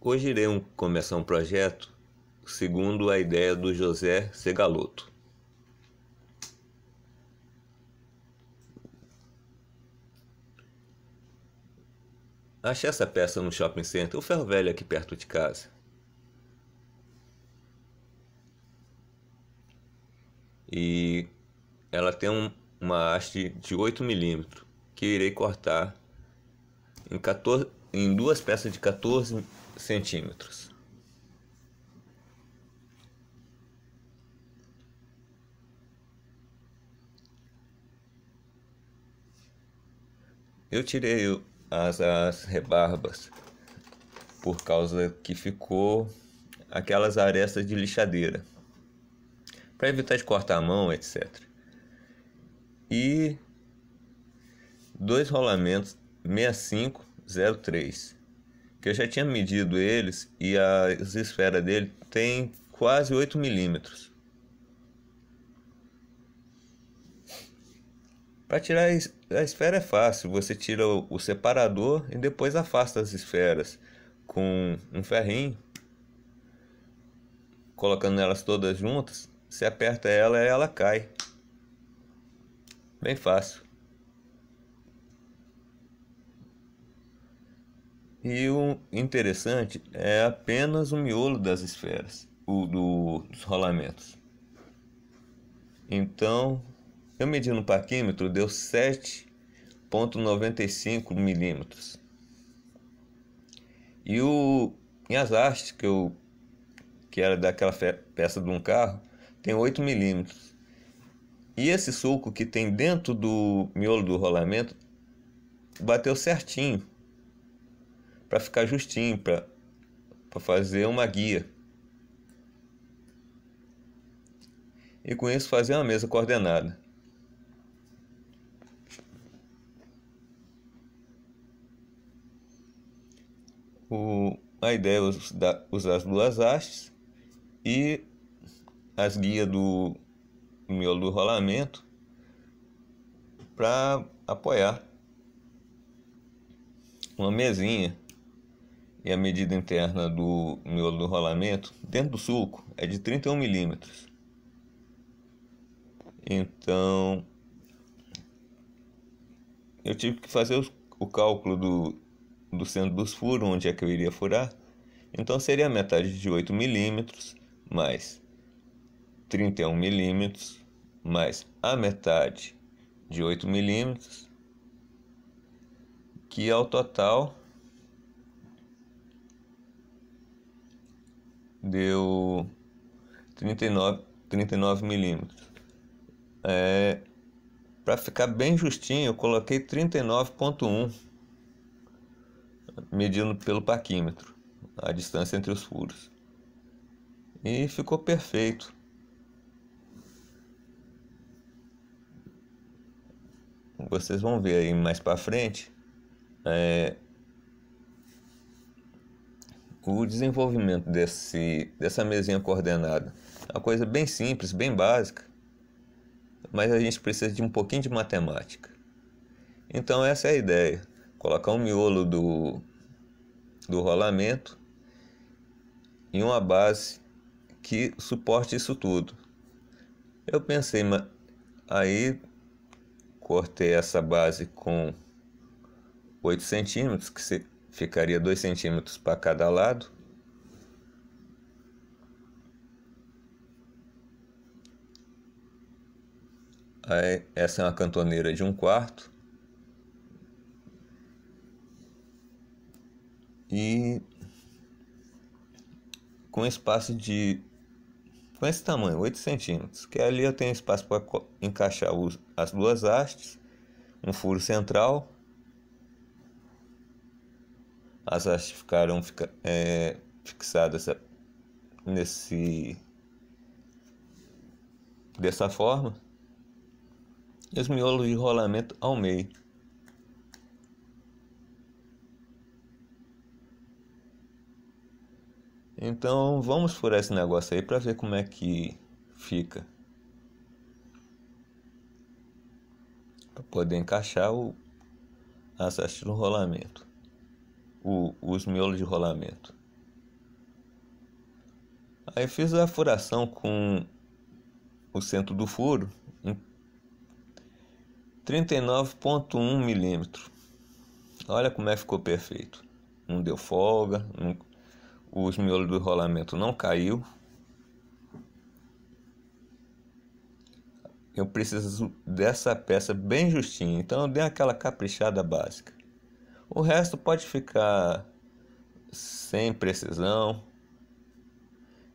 Hoje irei começar um projeto segundo a ideia do José Segaloto. Achei essa peça no shopping center, o Ferro Velho aqui perto de casa. E ela tem uma haste de 8 milímetros que irei cortar em duas peças de 14 centímetros. Eu tirei as rebarbas por causa que ficou aquelas arestas de lixadeira, para evitar de cortar a mão, etc. E dois rolamentos 6503, que eu já tinha medido eles, e as esferas dele tem quase 8 milímetros. Para tirar a esfera é fácil, você tira o separador e depois afasta as esferas com um ferrinho, colocando elas todas juntas. Você aperta ela e ela cai. Bem fácil. E o interessante é apenas o miolo das esferas, dos rolamentos. Então, eu medi no paquímetro, deu 7,95 milímetros. E as hastes que era daquela peça de um carro, tem 8 milímetros. E esse sulco que tem dentro do miolo do rolamento bateu certinho, para ficar justinho, para fazer uma guia. E com isso fazer uma mesa coordenada. A ideia é usar as duas hastes e as guias do miolo do rolamento para apoiar uma mesinha. E a medida interna do miolo do rolamento dentro do sulco é de 31 milímetros. Então eu tive que fazer o cálculo do centro dos furos, onde é que eu iria furar. Então seria a metade de 8 milímetros mais 31 milímetros mais a metade de 8 milímetros, que ao total deu 39 milímetros. Para ficar bem justinho, eu coloquei 39,1, medindo pelo paquímetro a distância entre os furos, e ficou perfeito. Vocês vão ver aí mais para frente o desenvolvimento dessa mesinha coordenada. É uma coisa bem simples, bem básica, mas a gente precisa de um pouquinho de matemática. Então essa é a ideia: colocar um miolo do rolamento e uma base que suporte isso tudo. Eu pensei, aí cortei essa base com 8 centímetros, que ficaria 2 centímetros para cada lado. Aí, essa é uma cantoneira de 1/4. E com espaço com esse tamanho, 8 centímetros, que ali eu tenho espaço para encaixar as duas hastes, um furo central. As hastes ficaram fixadas dessa forma, e os miolos de rolamento ao meio. Então vamos furar esse negócio aí para ver como é que fica, para poder encaixar as hastes do rolamento, os miolos de rolamento. Aí fiz a furação com o centro do furo em 39,1 milímetros. Olha como é que ficou perfeito. Não deu folga, os miolos do rolamento não caiu. Eu preciso dessa peça bem justinha, então eu dei aquela caprichada básica. O resto pode ficar sem precisão.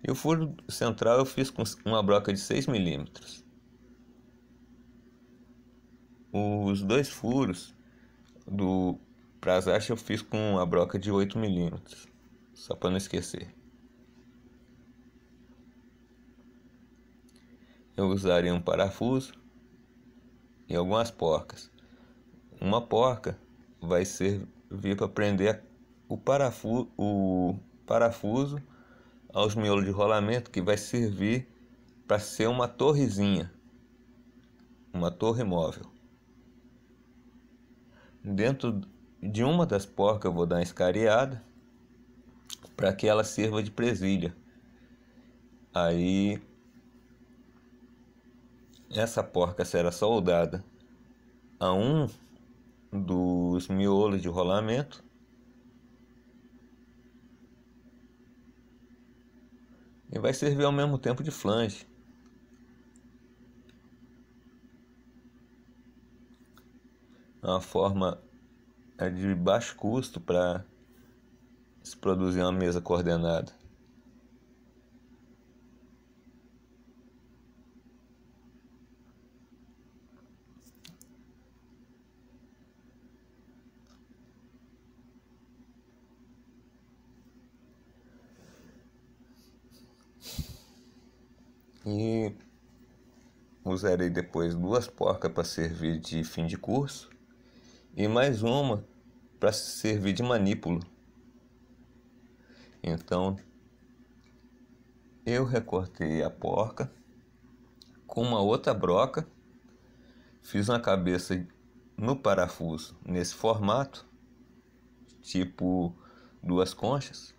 E o furo central eu fiz com uma broca de 6 milímetros. Os dois furos do prazache eu fiz com uma broca de 8 milímetros, só para não esquecer. Eu usaria um parafuso e algumas porcas. Uma porca vai servir para prender o parafuso aos miolos de rolamento, que vai servir para ser uma torrezinha, uma torre móvel. Dentro de uma das porcas eu vou dar uma escariada para que ela sirva de presilha. Aí essa porca será soldada a um dos miolos de rolamento e vai servir ao mesmo tempo de flange. É uma forma de baixo custo para se produzir uma mesa coordenada. E usarei depois duas porcas para servir de fim de curso e mais uma para servir de manípulo. Então eu recortei a porca com uma outra broca, fiz uma cabeça no parafuso nesse formato, tipo duas conchas,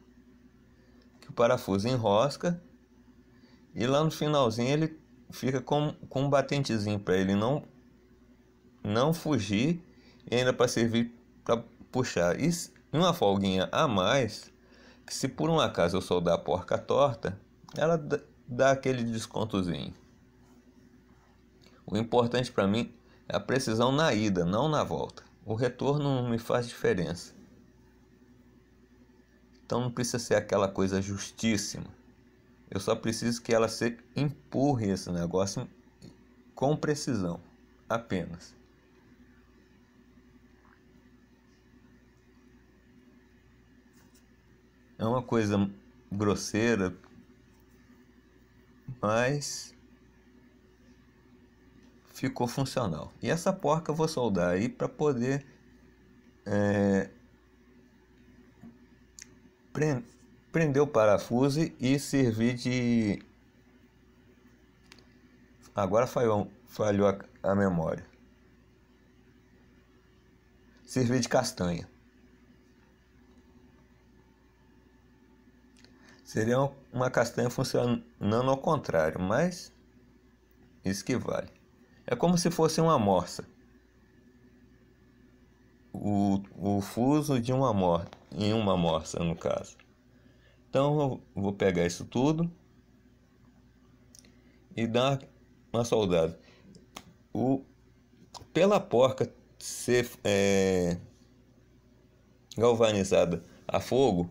que o parafuso enrosca e lá no finalzinho ele fica com um batentezinho para ele não fugir e ainda para servir para puxar. E uma folguinha a mais, que se por um acaso eu soldar a porca torta, ela dá aquele descontozinho. O importante para mim é a precisão na ida, não na volta. O retorno não me faz diferença. Então não precisa ser aquela coisa justíssima. Eu só preciso que ela se empurre esse negócio com precisão, apenas. É uma coisa grosseira, mas ficou funcional. E essa porca eu vou soldar aí para poder prender o parafuso e servir de... Agora falhou a memória. Servir de castanha. Seria uma castanha funcionando ao contrário, mas isso que vale. É como se fosse uma morsa. O fuso de uma morsa, em uma morsa no caso. Então eu vou pegar isso tudo e dar uma soldada. Pela porca ser galvanizada a fogo,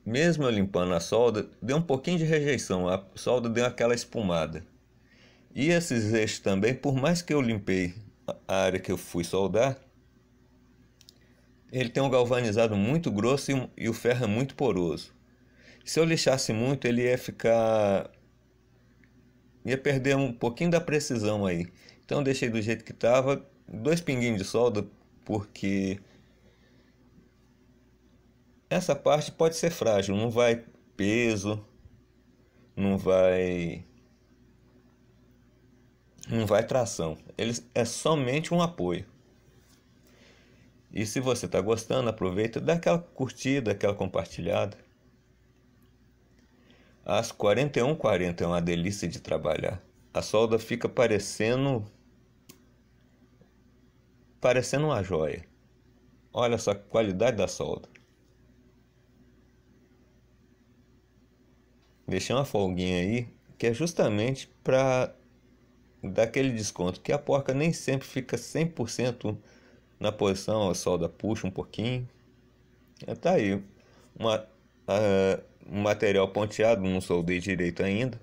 mesmo eu limpando a solda, deu um pouquinho de rejeição, a solda deu aquela espumada. E esses eixos também, por mais que eu limpei a área que eu fui soldar, ele tem um galvanizado muito grosso e o ferro é muito poroso. Se eu lixasse muito, ele ia perder um pouquinho da precisão aí. Então eu deixei do jeito que estava, 2 pinguinhos de solda, porque essa parte pode ser frágil, não vai peso, não vai tração. Ele é somente um apoio. E se você está gostando, aproveita, dá aquela curtida, aquela compartilhada. Às 41h40 é uma delícia de trabalhar. A solda fica parecendo uma joia. Olha só a qualidade da solda. Deixei uma folguinha aí, que é justamente para dar aquele desconto, que a porca nem sempre fica 100% na posição, a solda puxa um pouquinho. Tá aí, uma, um material ponteado, não soldei direito ainda,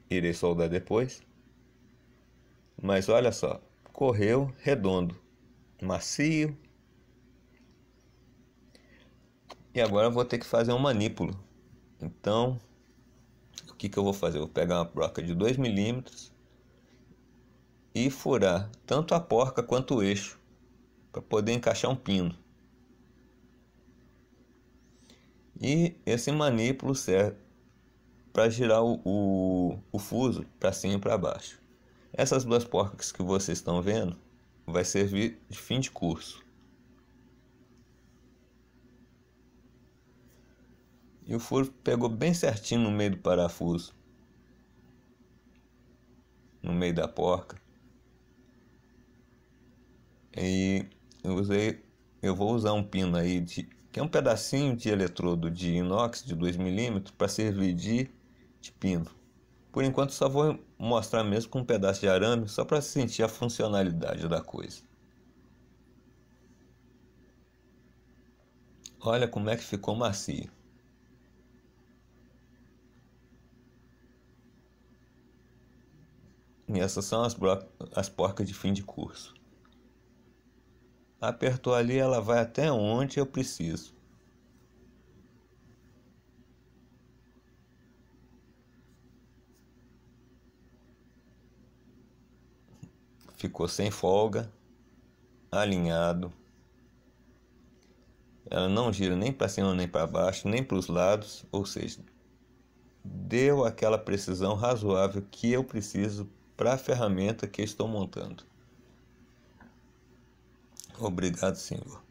irei soldar depois. Mas olha só, correu redondo, macio. E agora eu vou ter que fazer um manípulo. Então, o que eu vou fazer? Eu vou pegar uma broca de 2 milímetros e furar tanto a porca quanto o eixo para poder encaixar um pino. E esse manípulo serve para girar o fuso para cima e para baixo. Essas duas porcas que vocês estão vendo vai servir de fim de curso. E o furo pegou bem certinho no meio do parafuso, no meio da porca. E eu vou usar um pino aí que é um pedacinho de eletrodo de inox de 2 milímetros para servir de pino. Por enquanto só vou mostrar mesmo com um pedaço de arame, só para sentir a funcionalidade da coisa. Olha como é que ficou macio. E essas são as porcas de fim de curso. Apertou ali, ela vai até onde eu preciso. Ficou sem folga, alinhado. Ela não gira nem para cima nem para baixo, nem para os lados, ou seja, deu aquela precisão razoável que eu preciso para a ferramenta que estou montando. Obrigado, senhor.